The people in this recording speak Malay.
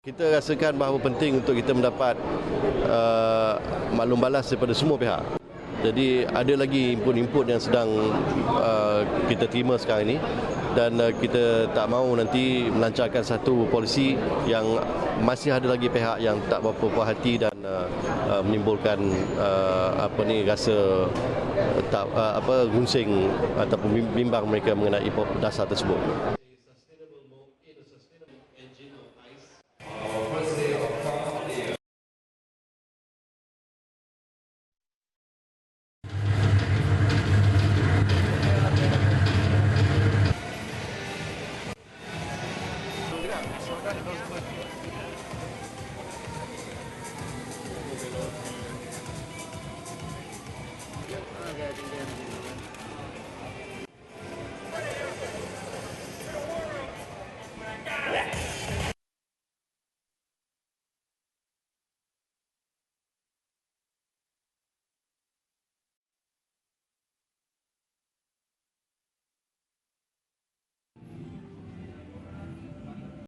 Kita rasakan bahawa penting untuk kita mendapat maklum balas daripada semua pihak. Jadi ada lagi input-input yang sedang kita terima sekarang ini dan kita tak mahu nanti melancarkan satu polisi yang masih ada lagi pihak yang tak berapa puas hati dan menimbulkan rasa tak gunsing ataupun bimbang mereka mengenai dasar tersebut.